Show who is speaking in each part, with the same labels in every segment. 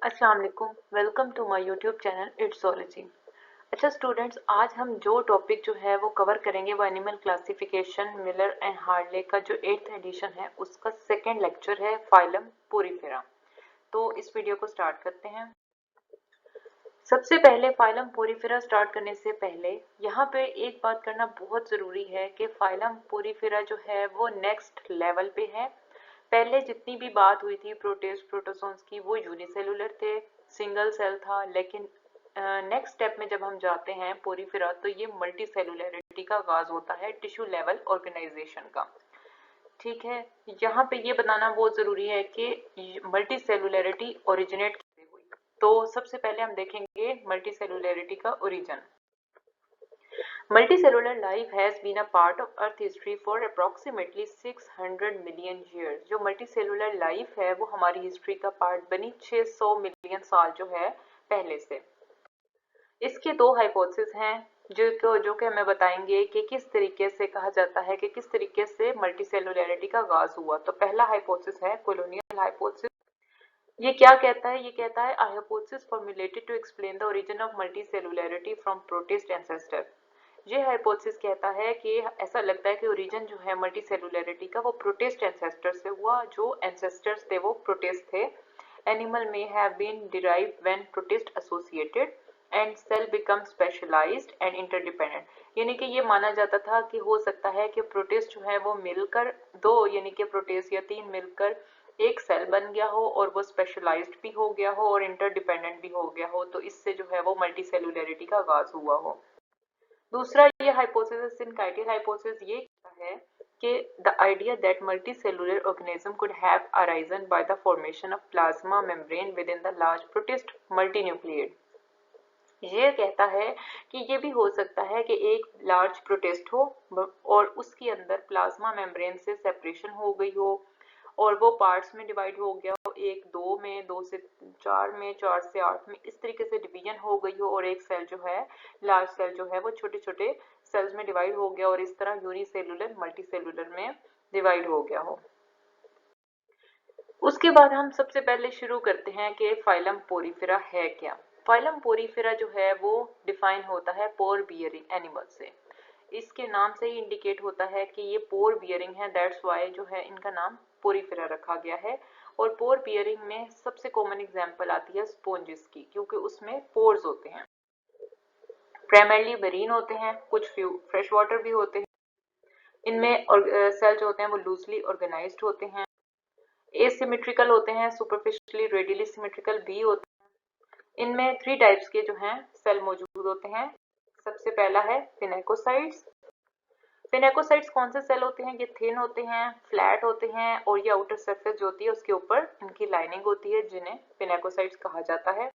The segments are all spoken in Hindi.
Speaker 1: अस्सलाम वालेकुम, welcome to my YouTube channel it's zoology. अच्छा स्टूडेंट्स, आज हम जो टॉपिक जो है वो कवर करेंगे वो animal classification Miller and Hartley का जो 8th एडिशन है उसका सेकेंड लेक्चर है फाइलम पोरीफेरा। तो इस वीडियो को स्टार्ट करते हैं। सबसे पहले फाइलम पोरीफेरा स्टार्ट करने से पहले यहाँ पे एक बात करना बहुत ज़रूरी है कि फाइलम पोरीफेरा जो है वो नेक्स्ट लेवल पे है। पहले जितनी भी बात हुई थी प्रोटेस्ट प्रोटोजोन्स की वो यूनिसेलुलर थे, सिंगल सेल था, लेकिन नेक्स्ट स्टेप में जब हम जाते हैं पोरीफेरा तो ये मल्टी सेलुलरिटी का आगाज होता है टिश्यू लेवल ऑर्गेनाइजेशन का। ठीक है, यहाँ पे ये बताना बहुत ज़रूरी है कि मल्टी सेलुलरिटी ओरिजिनेट कैसे हुई। तो सबसे पहले हम देखेंगे मल्टी सेलुलरिटी का origin. Multicellular life has been a part of Earth history for approximately 600 million years। जो मल्टीसेलुलर लाइफ है वो हमारी हिस्ट्री का पार्ट बनी 600 मिलियन साल जो है पहले से। इसके दो हाइपोथेसिस हैं जो कि हमें बताएंगे कि किस तरीके से कहा जाता है कि किस तरीके से मल्टीसेलुलरिटी का आगाज हुआ। तो पहला हाइपोथेसिस है कॉलोनियल हाइपोथेसिस। ये क्या कहता है? ये कहता है hypothesis formulated to explain the origin of multicellularity from protist ancestor. ये हाइपोथेसिस कहता है कि ऐसा लगता है कि ओरिजिन जो है मल्टीसेलुलरिटी का वो प्रोटिस्ट एंसेस्टर से हुआ। जो एंसेस्टर्स थे वो प्रोटिस्ट थे। Animal may have been derived when protist associated and cell become specialized and interdependent. यानी कि ये माना जाता था कि हो सकता है कि प्रोटिस्ट जो है वो मिलकर दो यानी कि प्रोटिस्ट या तीन मिलकर एक सेल बन गया हो और वो स्पेशलाइज्ड भी हो गया हो और इंटरडिपेंडेंट भी हो गया हो, तो इससे जो है वो मल्टीसेलुलरिटी का आगाज हुआ हो। दूसरा ये हाइपोथेसिस सिनकाइटिल हाइपोथेसिस ये कहता है कि the idea that multicellular organism could have arisen by the formation of plasma membrane within the large protist multinucleate. ये कहता है कि ये भी हो सकता है कि एक लार्ज प्रोटिस्ट हो और उसके अंदर प्लाज्मा मेम्ब्रेन से सेपरेशन हो गई हो और वो पार्ट्स में डिवाइड हो गया हो, एक दो में, दो से चार में, चार से आठ में, इस तरीके से डिवीजन हो गई हो और एक सेल जो है लार्ज सेल जो है वो छोटे छोटे सेल्स में डिवाइड हो गया और इस तरह यूनिसेलुलर मल्टीसेलुलर में डिवाइड हो गया हो। उसके बाद हम सबसे पहले शुरू करते हैं कि फाइलम पोरीफेरा है क्या। फाइलम पोरीफेरा जो है वो डिफाइन होता है पोर बियरिंग एनिमल से। इसके नाम से ही इंडिकेट होता है कि ये पोर बियरिंग है, दैट्स वाई जो है इनका नाम पोरीफेरा रखा गया है। और पोर बियरिंग में सबसे कॉमन एग्जांपल आती है स्पॉन्जेस की, क्योंकि उसमें पोर्स होते हैं। प्राइमरली मरीन होते हैं, कुछ फ्यू फ्रेश वाटर भी होते हैं। इनमें सेल जो होते हैं वो लूजली ऑर्गेनाइज्ड होते हैं, एसिमेट्रिकल होते हैं, सुपरफिशियली रेडियली सिमेट्रिकल भी होते हैं। इनमें 3 टाइप्स के जो हैं सेल मौजूद होते हैं। सबसे पहला है पिनेकोसाइट्स। पिनेकोसाइट्स कौन से सेल होते हैं? ये थिन होते हैं, फ्लैट होते हैं और ये आउटर सरफेस जो होती है उसके ऊपर इनकी लाइनिंग होती है, जिन्हें पिनेकोसाइट्स कहा जाता है।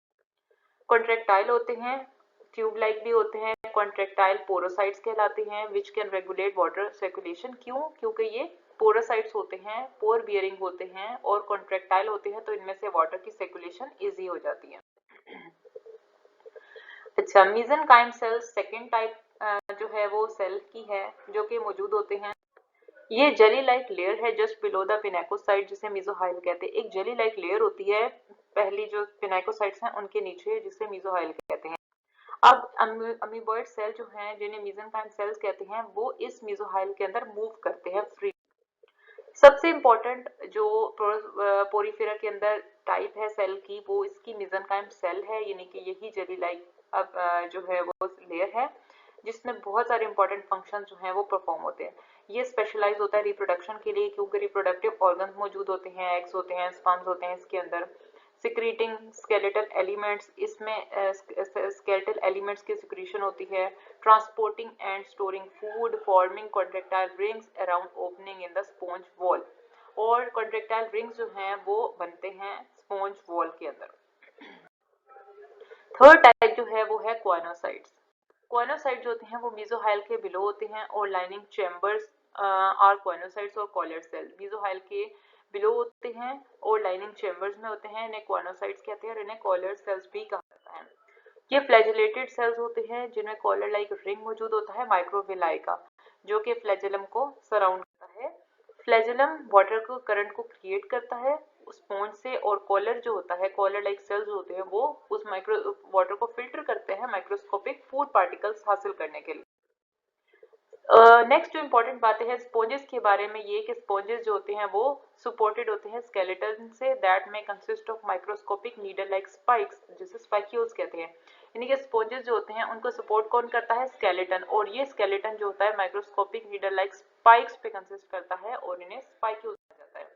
Speaker 1: कॉन्ट्रेक्टाइल होते हैं, ट्यूब लाइक भी होते हैं। कॉन्ट्रेक्टाइल पोरोसाइट्स कहलाते हैं which can regulate water circulation. क्यों? क्योंकि ये पोरोसाइट्स होते हैं, पोर बियरिंग होते हैं और कॉन्ट्रेक्टाइल होते हैं, तो इनमें से वाटर की सर्कुलेशन इजी हो जाती है। अच्छा, मीजेनकाइम सेल्स सेकेंड टाइप जो है वो सेल की है जो कि मौजूद होते हैं। ये जेली लाइक लेयर है जस्ट बिलो द पिनेकोसाइट, जिसे मेसोहाइल कहते हैं। एक जेली लाइक लेयर होती है पहली जो पिनेकोसाइट्स हैं उनके नीचे, जिसे मेसोहाइल कहते हैं। अब अमीबॉइड सेल जो हैं जिन्हें मीजेनकाइम सेल्स कहते हैं वो इस मेसोहाइल के अंदर मूव करते हैं फ्री। सबसे इम्पोर्टेंट जो पोरीफेरा के अंदर टाइप है सेल की वो इसकी मेसेनकाइम सेल है, यानी कि यही जेली लाइक जो है वो लेयर है जिसमें बहुत सारे इंपॉर्टेंट फंक्शन जो हैं वो परफॉर्म होते हैं। ये स्पेशलाइज होता है रिप्रोडक्शन के लिए, क्योंकि रिप्रोडक्टिव ऑर्गन मौजूद होते हैं, एग्स होते हैं, स्पर्म्स होते हैं इसके अंदर। सिक्रीटिंग स्केलेटल एलिमेंट्स, इसमें स्केलेटल एलिमेंट्स की सिक्रीशन होती है। Transporting and storing food, forming contractile rings around opening in the sponge wall. और कॉन्ट्रेक्टाइल रिंग्स जो हैं वो बनते हैं स्पॉन्ज वॉल के अंदर। थर्ड टाइप जो है वो है क्वानोसाइट्स। क्वानोसाइट जो होते हैं वो मेसोहाइल के बिलो होते हैं और लाइनिंग चैम्बर्स आर क्वानोसाइट्स और कॉलर सेल। मेसोहाइल के बिलो होते हैं और लाइनिंग चैम्बर्स में होते हैं, इन्हें क्वानोसाइट्स कहते हैं और इन्हें कॉलर सेल्स भी कहा जाता है। ये फ्लैजेलेटेड सेल्स होते हैं जिनमें कॉलर लाइक रिंग मौजूद होता है माइक्रोविलाई का, जो कि फ्लैजेलम को सराउंड करता है। फ्लैजेलम वाटर को करंट को क्रिएट करता है स्पॉन्ज से, और कॉलर जो होता है, कॉलर लाइक सेल्स होते हैं, वो उस माइक्रो वाटर को फिल्टर करते हैं माइक्रोस्कोपिक फूड पार्टिकल्स हासिल करने के लिए। नेक्स्ट जो इंपॉर्टेंट बातें हैं स्पॉन्जेस के बारे में, ये कि स्पॉन्जेस जो होते हैं वो सपोर्टेड होते हैं स्केलेटन से दैट में consist of microscopic needle like spikes, जिसे स्पाइक्यूल्स कहते हैं। यानी कि स्पॉन्जेस जो होते हैं उनको सपोर्ट कौन करता है, स्केलेटन, और ये स्केलेटन जो होता है माइक्रोस्कोपिक नीडल लाइक स्पाइक्स पे कंसिस्ट करता है और इन्हें स्पाइक्यूल्स कहा जाता है।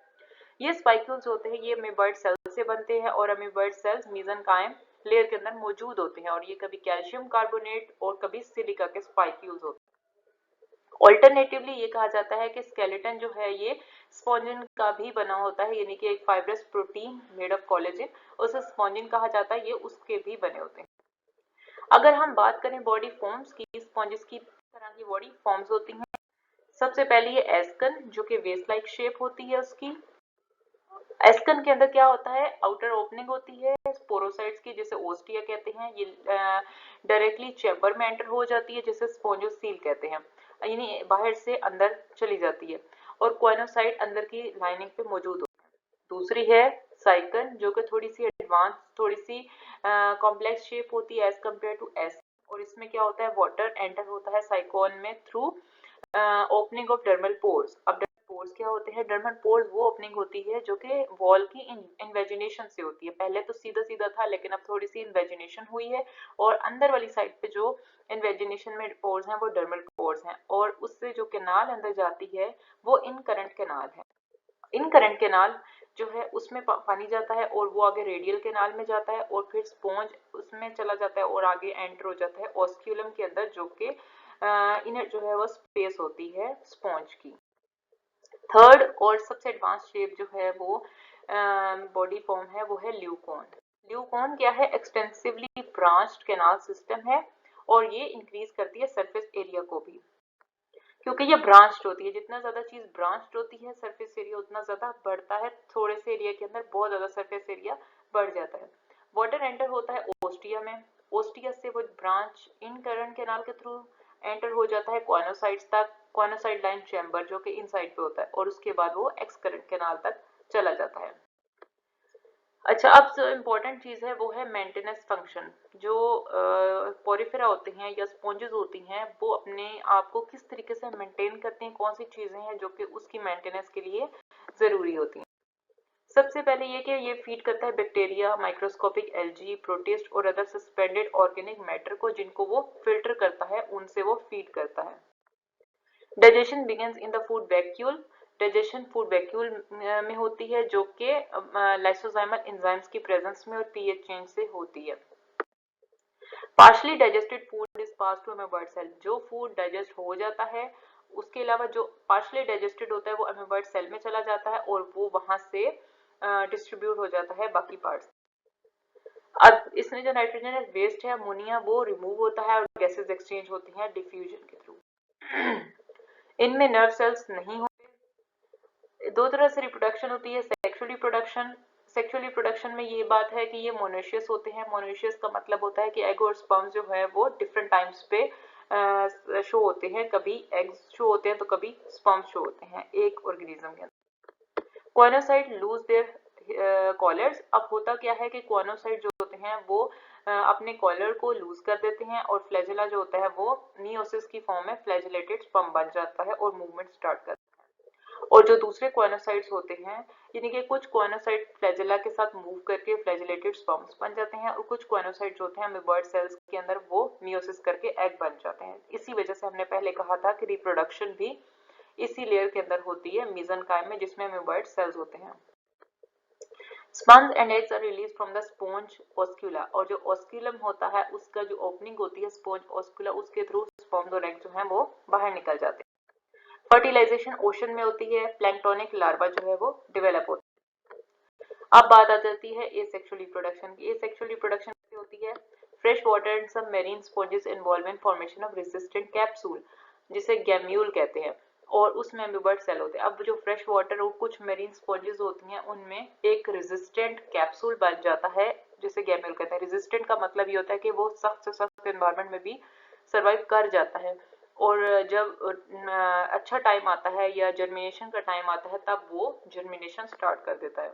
Speaker 1: ये स्पाइक्यूल्स होते हैं ये अमीबॉइड सेल से बनते हैं, और अमीबॉइड सेल्स मीजनकाइम लेयर के अंदर मौजूद होते हैं, और ये कभी कैल्शियम कार्बोनेट और कभी सिलिका के स्पाइक्यूल्स होते हैं। ऑल्टरनेटिवली ये कहा जाता है कि स्केलेटन जो है ये स्पॉन्जिन का भी बना होता है, यानी कि एक fibrous protein made of collagen, उसे स्पॉन्जिन कहा जाता है, ये उसके भी बने होते हैं। अगर हम बात करें बॉडी फॉर्म्स की, स्पॉन्जेस की तरह की बॉडी फॉर्म्स होती हैं। सबसे पहले ये एस्कन, जो कि वेस्ट लाइक शेप होती है उसकी। एस्कन के अंदर क्या होता है, आउटर ओपनिंग होती है स्पोरोसाइट्स की, जिसे ओस्टिया कहते हैं, ये डायरेक्टली चैम्बर में एंटर हो जाती है, जिसे स्पोंजोसील कहते हैं, यानी बाहर से अंदर चली जाती है, और क्वानोसाइट अंदर की लाइनिंग पे मौजूद होती है। दूसरी है साइकन, जो कि थोड़ी सी एडवांस, थोड़ी सी कॉम्प्लेक्स शेप होती है एज कम्पेयर टू एस, और इसमें क्या होता है, वाटर एंटर होता है साइकोन में through opening of dermal pores. अब पोर्स क्या होते हैं, डर्मल पोर्स वो ओपनिंग होती है जो कि वॉल की इन्वेजिनेशन से होती है। पहले तो सीधा सीधा था, लेकिन अब थोड़ी सी इन्वेजिनेशन हुई है, और अंदर वाली साइड पे जो इन्वेजिनेशन में पोर्स हैं वो डर्मल पोर्स हैं, और उससे जो कैनाल अंदर जाती है वो इन करंट कैनाल है। इन करंट कैनाल जो है उसमें पानी जाता है, और वो आगे रेडियल कैनाल में जाता है, और फिर स्पॉन्ज उसमें चला जाता है और आगे एंटर हो जाता है ऑस्क्यूलम के अंदर, जो कि इनर जो है वो स्पेस होती है स्पॉन्ज की। थर्ड और सबसे एडवांस शेप जो है वो बॉडी फॉर्म है वो है ल्यूकॉन। ल्यूकॉन क्या है, एक्सटेंसिवली ब्रांच्ड कैनाल सिस्टम है, और ये इंक्रीज करती है सरफेस एरिया को भी, क्योंकि ये ब्रांच्ड होती है। जितना ज्यादा चीज ब्रांच्ड होती है सरफेस एरिया उतना ज्यादा बढ़ता है, थोड़े से एरिया के अंदर बहुत ज्यादा सरफेस एरिया बढ़ जाता है। वाटर एंटर होता है ओस्टिया में, ओस्टिया से वो ब्रांच इन करंट कैनाल के थ्रू एंटर हो जाता है क्वानोसाइट्स तक, क्वानोसाइट लाइन चैम्बर जो कि इनसाइड पे होता है, और उसके बाद वो एक्स करंट कैनाल तक चला जाता है। अच्छा, अब जो इम्पोर्टेंट चीज है वो है मेंटेनेंस फंक्शन। जो पोरिफेरा होते हैं या स्पॉन्जेस होती हैं वो अपने आप को किस तरीके से मेंटेन करते हैं, कौन सी चीजें हैं जो कि उसकी मेंटेनेंस के लिए जरूरी होती हैं। सबसे पहले ये कि ये फीड करता है बैक्टीरिया, माइक्रोस्कोपिक एल्गी, प्रोटिस्ट और अदर सस्पेंडेड ऑर्गेनिक मैटर को, जिनको वो फिल्टर करता है, उनसे वो फीड करता है। Digestion begins in the food vacuole, digestion food vacuole में होती है, जो कि लाइसोजाइमल एंजाइम्स की प्रेजेंस में और पीएच चेंज से होती है। Partially digested food is pass to amoeboid cell, जो फूड डाइजेस्ट हो जाता है उसके अलावा जो पार्शली डाइजेस्टेड होता है वो अमीबॉइड सेल में चला जाता है, और वो वहां से डिस्ट्रीब्यूट हो जाता है बाकी पार्ट्स। अब इसमें जो नाइट्रोजन वेस्ट है अमोनिया वो रिमूव होता है, और गैसेस एक्सचेंज होती हैं डिफ्यूजन के थ्रू। इनमें नर्व सेल्स नहीं होते। दो तरह से रिप्रोडक्शन होती है, सेक्सुअल रिप्रोडक्शन। सेक्सुअल रिप्रोडक्शन में ये बात है कि ये मोनोशियस होते हैं। मोनोशियस का मतलब होता है कि एग और स्पर्म जो है वो डिफरेंट टाइम्स पे शो होते हैं, कभी एग्स शो होते हैं तो कभी स्पर्म शो होते हैं एक ऑर्गेनिज्म के अंदर। क्वानोसाइट लूज देयर कॉलर्स। अब होता क्या है कि क्वानोसाइट जो होते हैं वो अपने कॉलर को लूज कर देते हैं, और फ्लैजेला जो होता है वो मियोसिस की फॉर्म में फ्लैजिलेटेड स्पर्म बन जाता है और मूवमेंट स्टार्ट करता है। और जो दूसरे क्वानोसाइट्स होते हैं, यानी कि कुछ क्वानोसाइट फ्लैजेला के साथ मूव करके फ्लैजिलेटेड स्पर्म्स बन जाते हैं, और कुछ क्वानोसाइट जो होते हैं अमीबॉइड सेल्स के अंदर वो मियोसिस करके एग बन जाते हैं। इसी वजह से हमने पहले कहा था कि रिप्रोडक्शन भी इसी लेयर के अंदर होती है मीजनकाइम में, जिसमें अमीबॉइड सेल्स होते हैं। Sperms and eggs are release from the sponge oscula, और जो ऑस्क्यूलम होता है उसका जो ओपनिंग होती है स्पॉन्ज ऑस्क्यूला, उसके थ्रू स्पर्म्स और एग जो है वो बाहर निकल जाते हैं। फर्टिलाइजेशन ओशन में होती है, प्लैंक्टोनिक लार्वा जो है वो डेवलप होता है। अब बात आ जाती है एसेक्सुअल रिप्रोडक्शन की। एसेक्सुअल रिप्रोडक्शन कैसे होती है, fresh water and some marine sponges involve in formation of resistant capsule, जिसे गैम्यूल कहते हैं, और उसमें अमीबॉइड सेल होते हैं। अब जो फ्रेश वाटर और कुछ मेरीन स्पॉन्जेस होती हैं उनमें एक रेजिस्टेंट कैप्सूल बन जाता है, जिसे गैम्यूल कहते हैं। रेजिस्टेंट का मतलब ये होता है कि वो सख्त से सख्त एनवायरनमेंट में भी सर्वाइव कर जाता है, और जब अच्छा टाइम आता है या जर्मिनेशन का टाइम आता है तब वो जर्मिनेशन स्टार्ट कर देता है।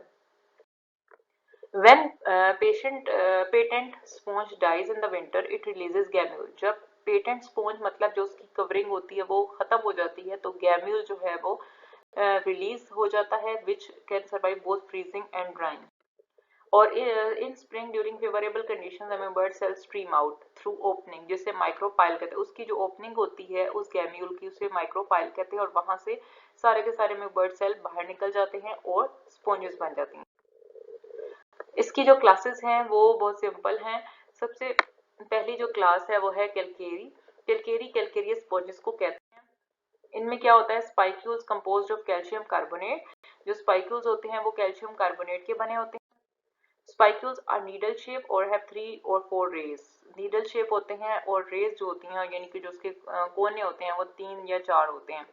Speaker 1: When patent sponge dies in the winter, it releases gamule. जब पेटेंट स्पॉन्ज मतलब जो उसकी कवरिंग होती है वो खत्म हो जाती है तो गैम्यूल जो है वो रिलीज हो जाता है, which can survive both freezing and drying. और in spring during favourable conditions amoeboid cell stream out through opening, जिसे माइक्रोपाइल कहते हैं. उसकी जो ओपनिंग होती है उस गैम्यूल की उसे माइक्रोपाइल कहते हैं और वहां से सारे के सारे अमीबर्ड सेल बाहर निकल जाते हैं और स्पॉन्जेस बन जाती हैं. इसकी जो क्लासेस हैं वो बहुत सिंपल हैं. सबसे पहली जो क्लास है वो है कैलकेरी. कैलकेरियस स्पॉन्जेस को कहते हैं. इनमें क्या होता है, spicules composed of calcium carbonate. जो स्पाइक्यूल्स होते हैं वो कैल्शियम कार्बोनेट के बने होते हैं. स्पाइक्यूल्स आर नीडल शेप और हैव 3 और 4 रेज. नीडल शेप होते हैं और रेज जो होती हैं यानी कि जो उसके कोने होते हैं वो 3 या 4 होते हैं.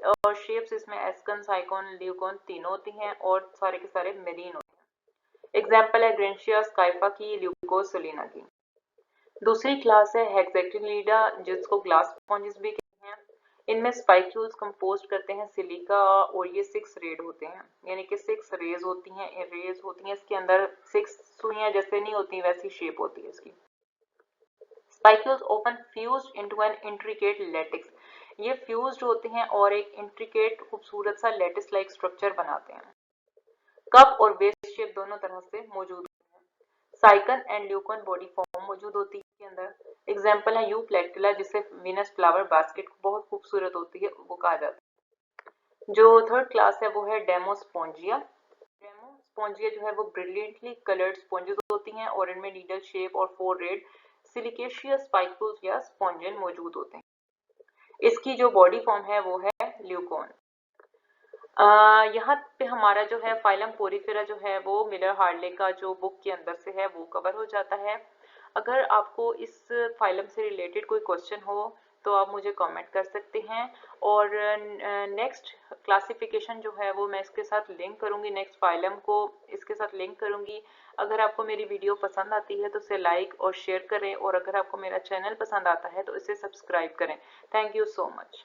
Speaker 1: और शेप्स इसमें एस्कन, साइकोन, ल्यूकोन तीनों होती हैं और सारे के सारे मेरीन होते हैं. एग्जाम्पल है ग्रेंशिया स्काइफा की, ल्यूकोसोलिना की. दूसरी क्लास है हेक्सेक्टिनिडा जिसको ग्लास स्पॉन्जेस भी कहते हैं. इनमें स्पाइक्यूल्स कंपोज करते हैं सिलिका और ये 6 रेड होते हैं यानी कि 6 रेज होती हैं. रेज होती हैं इसके अंदर 6 सुइयां जैसे नहीं होती वैसी शेप होती है इसकी. Spicules open fused into an intricate lattice. ये फ्यूज्ड होते हैं और एक इंट्रिकेट खूबसूरत सा लैटिस लाइक स्ट्रक्चर बनाते हैं. कप और वेस्ट शेप दोनों तरह से मौजूद है. साइकन एंड ल्यूकन बॉडी फॉर्म मौजूद होती है इसके अंदर. एग्जाम्पल है यू प्लेक्टिला जिसे वीनस फ्लावर बास्केट बहुत खूबसूरत होती है वो कहा जाता है. जो थर्ड क्लास है वो है डेमोस्पोंजिया. डेमोस्पोंजिया जो है वो ब्रिलियंटली कलर्ड स्पॉन्जेस होती हैं और इनमें नीडल शेप और 4 रेड सिलिकेशियस स्पाइक्यूल्स या स्पॉन्जन मौजूद होते हैं. इसकी जो बॉडी फॉर्म है वो है ल्यूकोन. यहाँ पे हमारा जो है फाइलम पोरीफेरा जो है वो मिलर हार्डले का जो बुक के अंदर से है वो कवर हो जाता है. अगर आपको इस फाइलम से रिलेटेड कोई क्वेश्चन हो तो आप मुझे कमेंट कर सकते हैं. और नेक्स्ट क्लासिफिकेशन जो है वो मैं इसके साथ लिंक करूंगी, नेक्स्ट फाइलम को इसके साथ लिंक करूंगी. अगर आपको मेरी वीडियो पसंद आती है तो इसे लाइक और शेयर करें और अगर आपको मेरा चैनल पसंद आता है तो इसे सब्सक्राइब करें. Thank you so much.